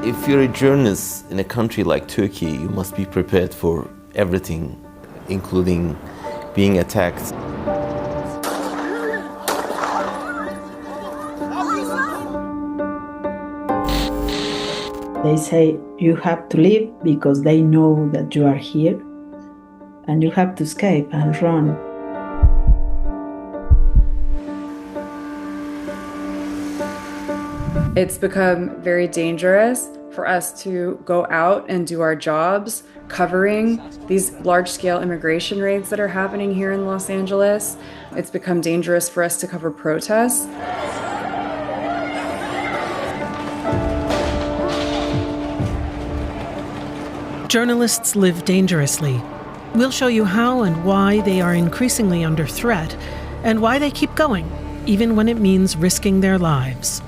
If you're a journalist in a country like Turkey, you must be prepared for everything, including being attacked. They say you have to leave because they know that you are here, and you have to escape and run. It's become very dangerous for us to go out and do our jobs covering these large-scale immigration raids that are happening here in Los Angeles. It's become dangerous for us to cover protests. Journalists live dangerously. We'll show you how and why they are increasingly under threat, and why they keep going, even when it means risking their lives.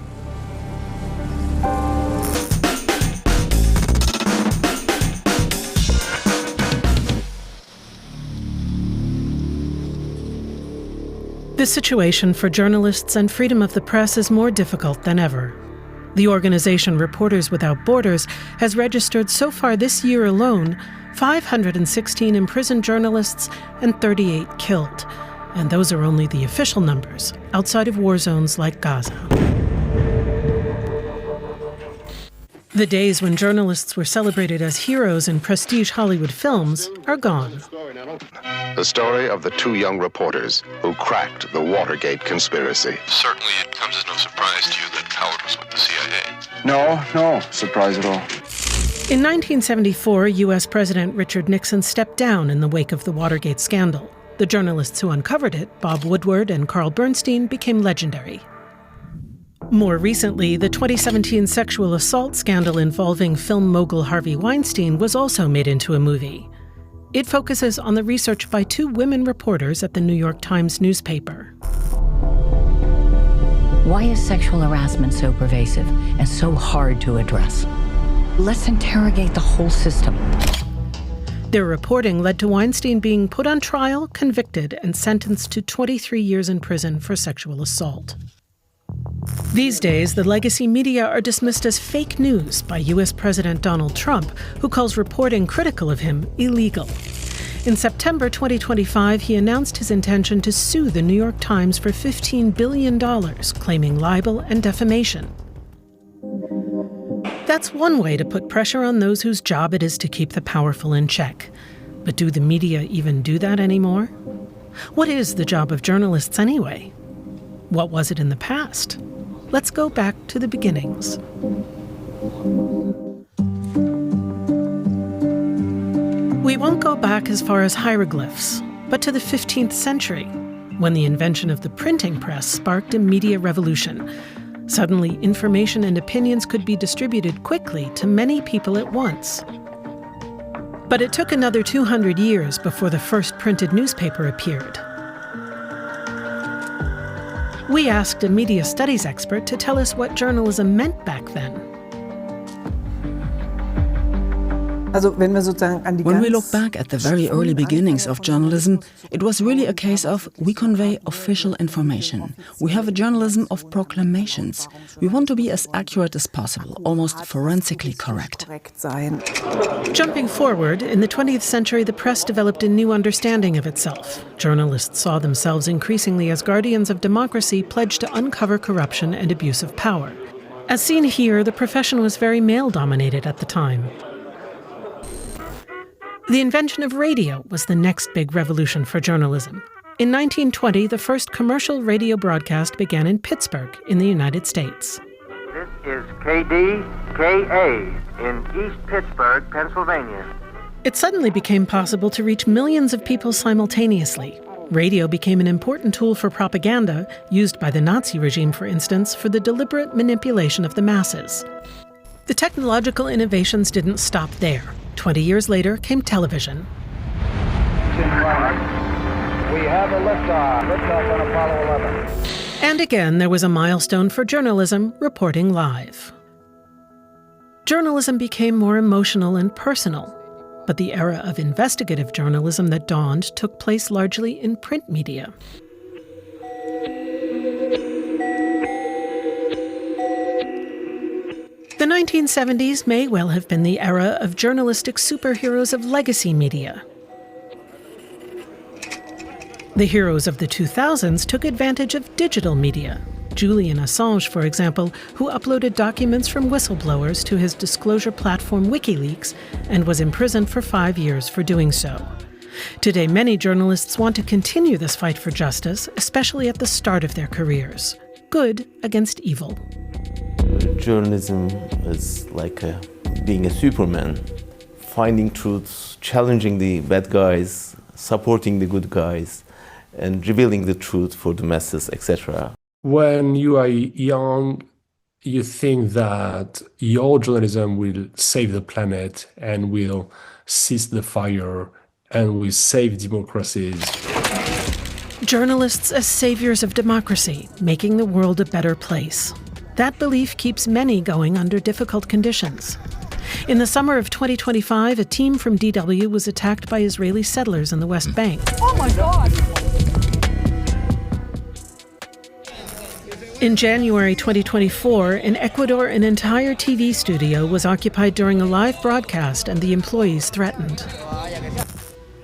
The situation for journalists and freedom of the press is more difficult than ever. The organization Reporters Without Borders has registered so far this year alone 516 imprisoned journalists and 38 killed. And those are only the official numbers, outside of war zones like Gaza. The days when journalists were celebrated as heroes in prestige Hollywood films are gone. The story of the two young reporters who cracked the Watergate conspiracy. Certainly it comes as no surprise to you that Howard was with the CIA. No surprise at all. In 1974, U.S. President Richard Nixon stepped down in the wake of the Watergate scandal. The journalists who uncovered it, Bob Woodward and Carl Bernstein, became legendary. More recently, the 2017 sexual assault scandal involving film mogul Harvey Weinstein was also made into a movie. It focuses on the research by two women reporters at the New York Times newspaper. Why is sexual harassment so pervasive and so hard to address? Let's interrogate the whole system. Their reporting led to Weinstein being put on trial, convicted, and sentenced to 23 years in prison for sexual assault. These days, the legacy media are dismissed as fake news by U.S. President Donald Trump, who calls reporting critical of him illegal. In September 2025, he announced his intention to sue the New York Times for $15 billion, claiming libel and defamation. That's one way to put pressure on those whose job it is to keep the powerful in check. But do the media even do that anymore? What is the job of journalists anyway? What was it in the past? Let's go back to the beginnings. We won't go back as far as hieroglyphs, but to the 15th century, when the invention of the printing press sparked a media revolution. Suddenly, information and opinions could be distributed quickly to many people at once. But it took another 200 years before the first printed newspaper appeared. We asked a media studies expert to tell us what journalism meant back then. When we look back at the very early beginnings of journalism, it was really a case of we convey official information. We have a journalism of proclamations. We want to be as accurate as possible, almost forensically correct. Jumping forward, in the 20th century, the press developed a new understanding of itself. Journalists saw themselves increasingly as guardians of democracy pledged to uncover corruption and abuse of power. As seen here, the profession was very male-dominated at the time. The invention of radio was the next big revolution for journalism. In 1920, the first commercial radio broadcast began in Pittsburgh, in the United States. This is KDKA in East Pittsburgh, Pennsylvania. It suddenly became possible to reach millions of people simultaneously. Radio became an important tool for propaganda, used by the Nazi regime, for instance, for the deliberate manipulation of the masses. The technological innovations didn't stop there. 20 years later came television. We have a liftoff on Apollo 11. And again, there was a milestone for journalism, reporting live. Journalism became more emotional and personal, but the era of investigative journalism that dawned took place largely in print media. The 1970s may well have been the era of journalistic superheroes of legacy media. The heroes of the 2000s took advantage of digital media. Julian Assange, for example, who uploaded documents from whistleblowers to his disclosure platform WikiLeaks and was imprisoned for 5 years for doing so. Today, many journalists want to continue this fight for justice, especially at the start of their careers. Good against evil. Journalism is like being a Superman, finding truths, challenging the bad guys, supporting the good guys, and revealing the truth for the masses, etc. When you are young, you think that your journalism will save the planet and will cease the fire and will save democracies. Journalists as saviors of democracy, making the world a better place. That belief keeps many going under difficult conditions. In the summer of 2025, a team from DW was attacked by Israeli settlers in the West Bank. Oh my God! In January 2024, in Ecuador, an entire TV studio was occupied during a live broadcast and the employees threatened.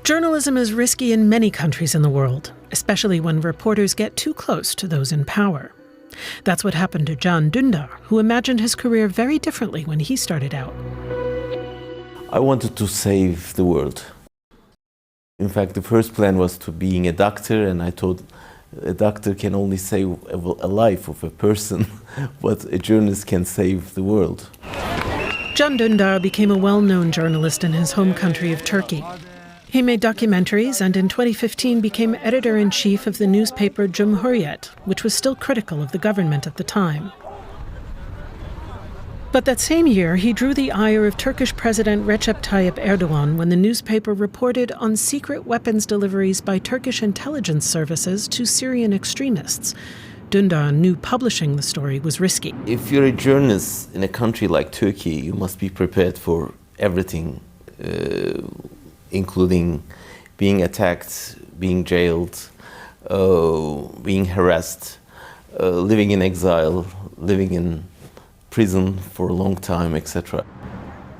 Journalism is risky in many countries in the world, especially when reporters get too close to those in power. That's what happened to Can Dündar, who imagined his career very differently when he started out. I wanted to save the world. In fact, the first plan was to being a doctor, and I thought a doctor can only save a life of a person, but a journalist can save the world. Can Dündar became a well-known journalist in his home country of Turkey. He made documentaries and in 2015 became editor-in-chief of the newspaper Cumhuriyet, which was still critical of the government at the time. But that same year, he drew the ire of Turkish President Recep Tayyip Erdogan when the newspaper reported on secret weapons deliveries by Turkish intelligence services to Syrian extremists. Dündar knew publishing the story was risky. If you're a journalist in a country like Turkey, you must be prepared for everything, including being attacked, being jailed, being harassed, living in exile, living in prison for a long time, etc.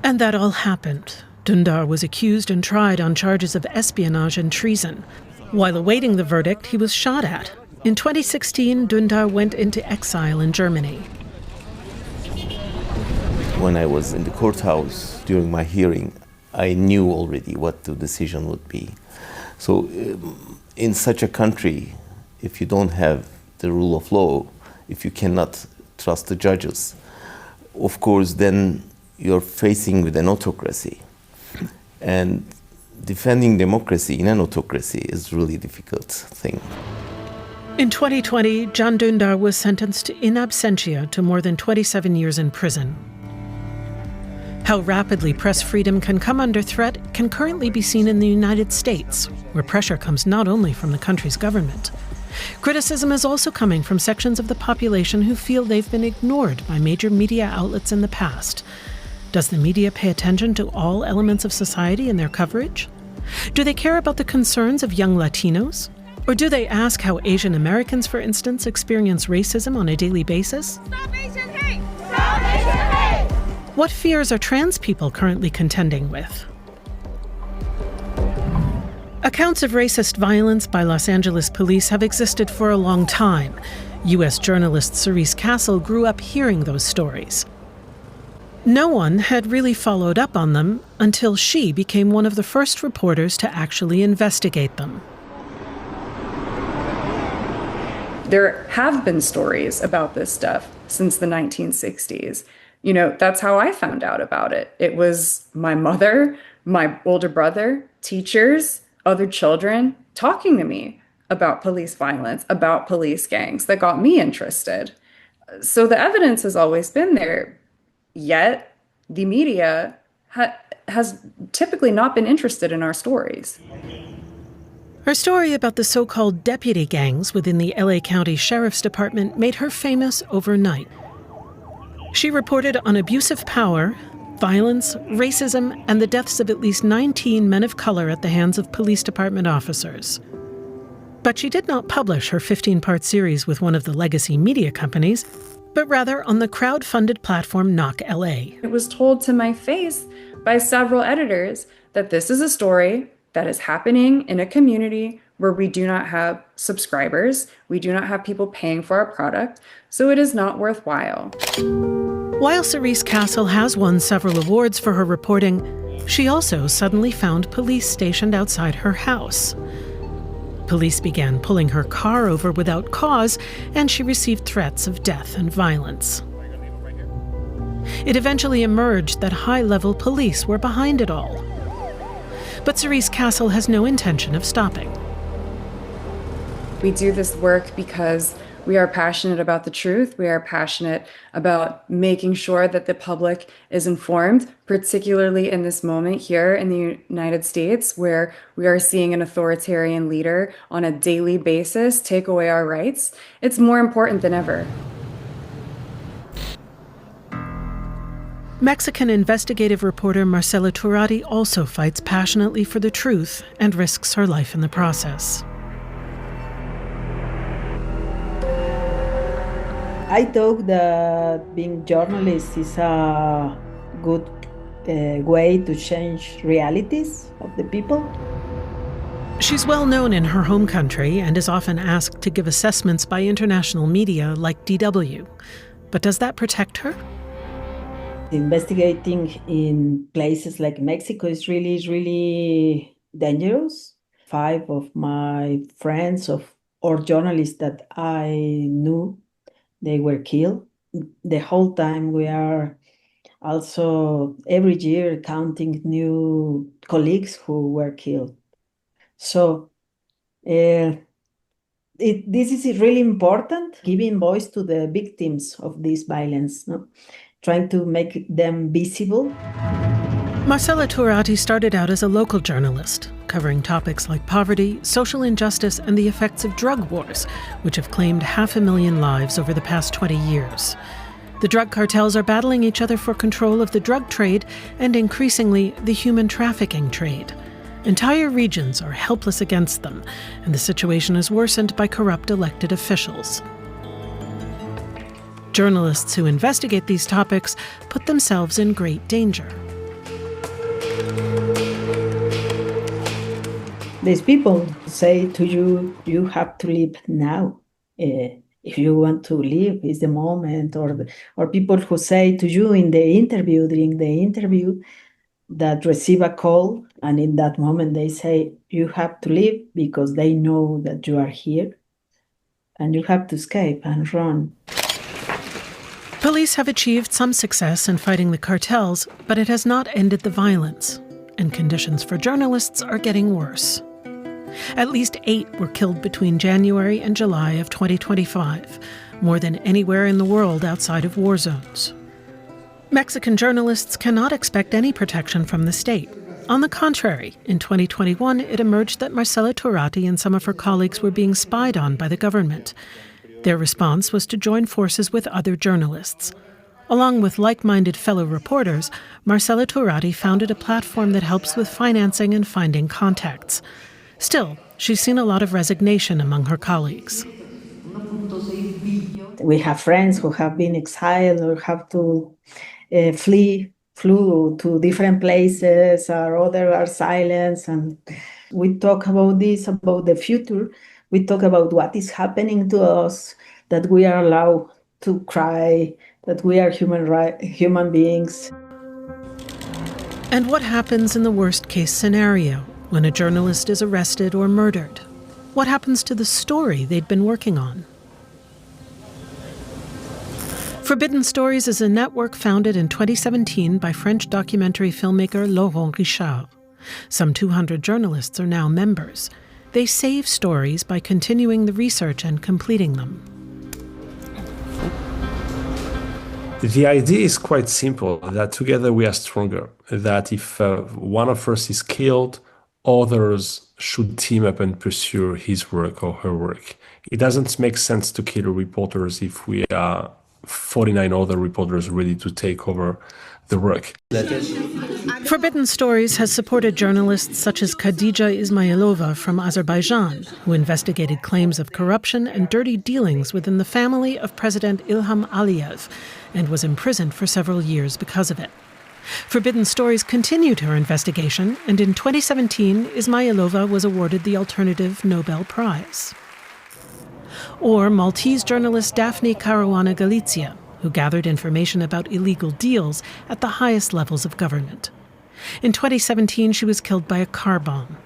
And that all happened. Dündar was accused and tried on charges of espionage and treason. While awaiting the verdict, he was shot at. In 2016, Dündar went into exile in Germany. When I was in the courthouse during my hearing, I knew already what the decision would be. So in such a country, if you don't have the rule of law, if you cannot trust the judges, of course, then you're facing with an autocracy. And defending democracy in an autocracy is a really difficult thing. In 2020, Can Dündar was sentenced in absentia to more than 27 years in prison. How rapidly press freedom can come under threat can currently be seen in the United States, where pressure comes not only from the country's government. Criticism is also coming from sections of the population who feel they've been ignored by major media outlets in the past. Does the media pay attention to all elements of society in their coverage? Do they care about the concerns of young Latinos? Or do they ask how Asian Americans, for instance, experience racism on a daily basis? Stop Asian hate! Stop Asian hate! What fears are trans people currently contending with? Accounts of racist violence by Los Angeles police have existed for a long time. U.S. journalist Cerise Castle grew up hearing those stories. No one had really followed up on them until she became one of the first reporters to actually investigate them. There have been stories about this stuff since the 1960s. You know, that's how I found out about it. It was my mother, my older brother, teachers, other children talking to me about police violence, about police gangs that got me interested. So the evidence has always been there, yet the media has typically not been interested in our stories. Her story about the so-called deputy gangs within the LA County Sheriff's Department made her famous overnight. She reported on abuse of power, violence, racism, and the deaths of at least 19 men of color at the hands of police department officers. But she did not publish her 15-part series with one of the legacy media companies. but rather on the crowd-funded platform Knock LA. It was told to my face by several editors that this is a story that is happening in a community where we do not have subscribers, we do not have people paying for our product, so it is not worthwhile. While Cerise Castle has won several awards for her reporting, she also suddenly found police stationed outside her house. Police began pulling her car over without cause, and she received threats of death and violence. It eventually emerged that high-level police were behind it all. But Cerise Castle has no intention of stopping. We do this work because we are passionate about the truth. We are passionate about making sure that the public is informed, particularly in this moment here in the United States, where we are seeing an authoritarian leader on a daily basis take away our rights. It's more important than ever. Mexican investigative reporter Marcela Turati also fights passionately for the truth and risks her life in the process. I thought that being journalist is a good way to change realities of the people. She's well known in her home country and is often asked to give assessments by international media like DW. But does that protect her? Investigating in places like Mexico is really dangerous. 5 of my friends or journalists that I knew, they were killed. The whole time we are also every year counting new colleagues who were killed. So this is really important, giving voice to the victims of this violence, no? Trying to make them visible. Marcela Turati started out as a local journalist, covering topics like poverty, social injustice, and the effects of drug wars, which have claimed 500,000 lives over the past 20 years. The drug cartels are battling each other for control of the drug trade and increasingly the human trafficking trade. Entire regions are helpless against them, and the situation is worsened by corrupt elected officials. Journalists who investigate these topics put themselves in great danger. These people say to you, you have to leave now. If you want to leave, is the moment. Or people who say to you during the interview, that receive a call, and in that moment they say, you have to leave because they know that you are here, and you have to escape and run. Police have achieved some success in fighting the cartels, but it has not ended the violence, and conditions for journalists are getting worse. At least 8 were killed between January and July of 2025, more than anywhere in the world outside of war zones. Mexican journalists cannot expect any protection from the state. On the contrary, in 2021, it emerged that Marcela Turati and some of her colleagues were being spied on by the government. Their response was to join forces with other journalists. Along with like-minded fellow reporters, Marcela Turati founded a platform that helps with financing and finding contacts. Still, she's seen a lot of resignation among her colleagues. We have friends who have been exiled or have to flew to different places, or others are silenced. And we talk about this, about the future. We talk about what is happening to us, that we are allowed to cry, that we are human beings. And what happens in the worst-case scenario, when a journalist is arrested or murdered? What happens to the story they'd been working on? Forbidden Stories is a network founded in 2017 by French documentary filmmaker Laurent Richard. Some 200 journalists are now members. They save stories by continuing the research and completing them. The idea is quite simple, that together we are stronger, that if one of us is killed, others should team up and pursue his work or her work. It doesn't make sense to kill reporters if we are 49 other reporters ready to take over the work. Forbidden Stories has supported journalists such as Khadija Ismailova from Azerbaijan, who investigated claims of corruption and dirty dealings within the family of President Ilham Aliyev and was imprisoned for several years because of it. Forbidden Stories continued her investigation, and in 2017, Ismailova was awarded the Alternative Nobel Prize. Or Maltese journalist Daphne Caruana Galizia, who gathered information about illegal deals at the highest levels of government. In 2017, she was killed by a car bomb.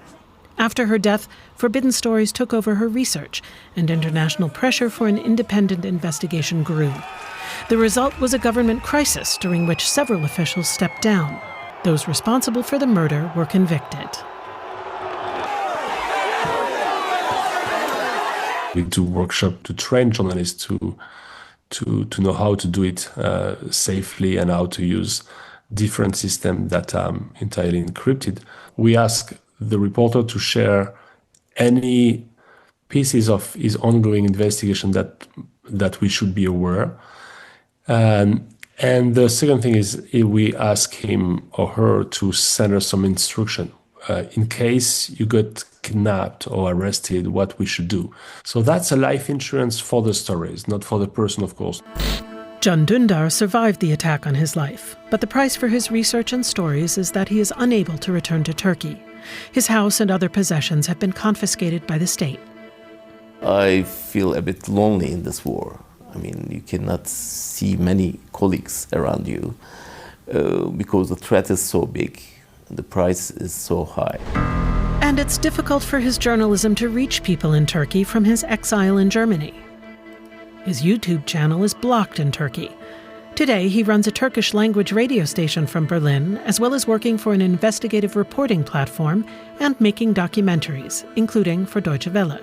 After her death, Forbidden Stories took over her research, and international pressure for an independent investigation grew. The result was a government crisis during which several officials stepped down. Those responsible for the murder were convicted. We do workshops to train journalists to know how to do it safely and how to use different systems that are entirely encrypted. We ask the reporter to share any pieces of his ongoing investigation that we should be aware. And the second thing is we ask him or her to send us some instruction. In case you got kidnapped or arrested, what we should do. So that's a life insurance for the stories, not for the person, of course. Can Dündar survived the attack on his life, but the price for his research and stories is that he is unable to return to Turkey. His house and other possessions have been confiscated by the state. I feel a bit lonely in this war. I mean, you cannot see many colleagues around you because the threat is so big, the price is so high. And it's difficult for his journalism to reach people in Turkey from his exile in Germany. His YouTube channel is blocked in Turkey. Today, he runs a Turkish language radio station from Berlin, as well as working for an investigative reporting platform and making documentaries, including for Deutsche Welle.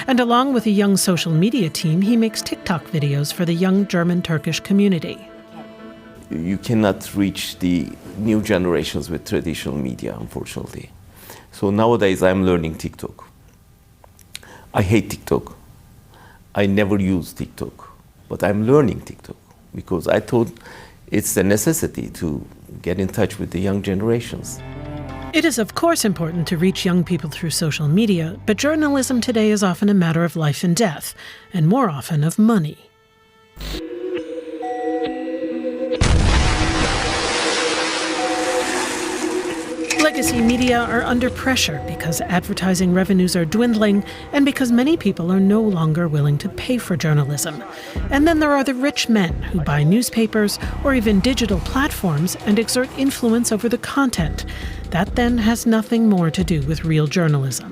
And along with a young social media team, he makes TikTok videos for the young German-Turkish community. You cannot reach the new generations with traditional media, unfortunately. So nowadays I'm learning TikTok. I hate TikTok. I never use TikTok, but I'm learning TikTok because I thought it's a necessity to get in touch with the young generations. It is, of course, important to reach young people through social media, but journalism today is often a matter of life and death, and more often of money. Legacy media are under pressure because advertising revenues are dwindling and because many people are no longer willing to pay for journalism. And then there are the rich men who buy newspapers or even digital platforms and exert influence over the content. That then has nothing more to do with real journalism.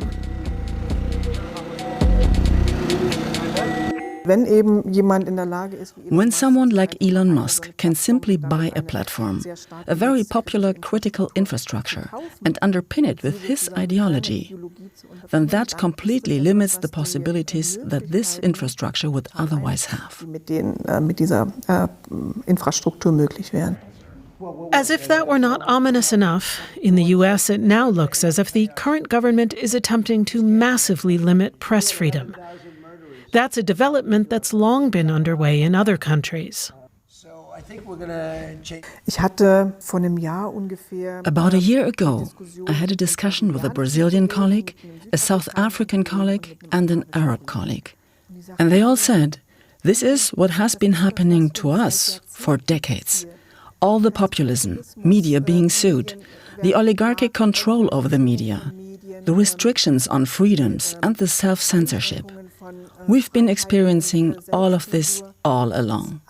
When someone like Elon Musk can simply buy a platform, a very popular critical infrastructure, and underpin it with his ideology, then that completely limits the possibilities that this infrastructure would otherwise have. As if that were not ominous enough, in the US it now looks as if the current government is attempting to massively limit press freedom. That's a development that's long been underway in other countries. About a year ago, I had a discussion with a Brazilian colleague, a South African colleague, and an Arab colleague. And they all said, this is what has been happening to us for decades. All the populism, media being sued, the oligarchic control over the media, the restrictions on freedoms, and the self-censorship. We've been experiencing all of this all along.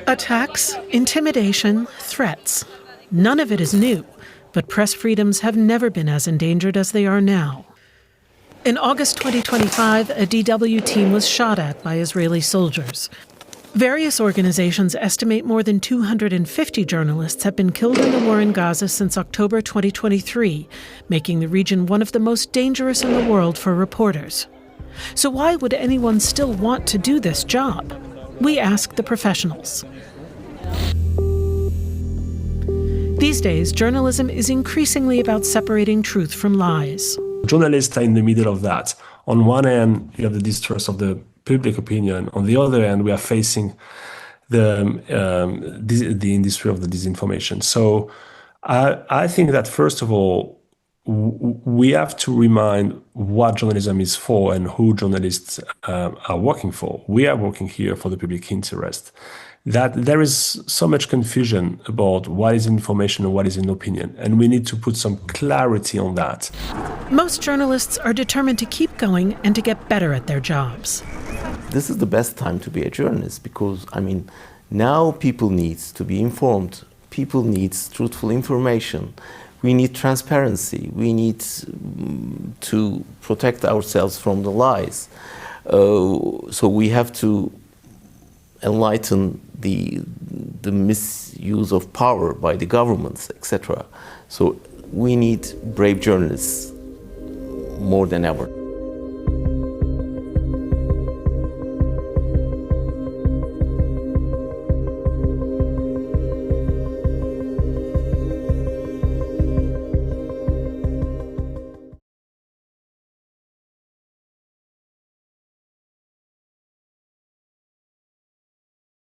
Attacks, intimidation, threats. None of it is new, but press freedoms have never been as endangered as they are now. In August 2025, a DW team was shot at by Israeli soldiers. Various organizations estimate more than 250 journalists have been killed in the war in Gaza since October 2023, making the region one of the most dangerous in the world for reporters. So why would anyone still want to do this job? We asked the professionals. These days, journalism is increasingly about separating truth from lies. Journalists are in the middle of that. On one hand, you have the distrust of the public opinion. On the other hand, we are facing the industry of the disinformation. So I think that, first of all, we have to remind what journalism is for and who journalists are working for. We are working here for the public interest. That there is so much confusion about what is information and what is an opinion, and we need to put some clarity on that. Most journalists are determined to keep going and to get better at their jobs. This is the best time to be a journalist because, now people need to be informed. People need truthful information. We need transparency. We need to protect ourselves from the lies. So we have to enlighten the misuse of power by the governments, etc. So we need brave journalists more than ever.